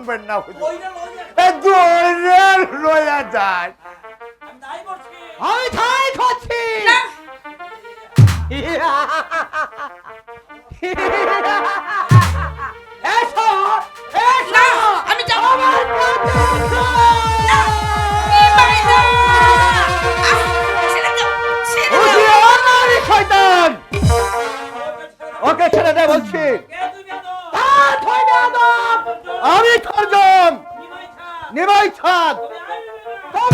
ভাঙবেন না হুজুর ওইটা লইয়া দৌড়ে লইয়া যায় আমি তাই করছি আমি তাই করছি না এসো না এসো আমি যাব না আমার কাছে এসো। নিমাই না ছেড়ে দাও ছেড়ে ও দাও যে আমারই শয়তান ওকে ছেড়ে দে বলছি কে তুই বেদ আর থই না দাম আমি তর্জম নিমাই খা নিমাই ছাদ তুমি আইবে না তুমি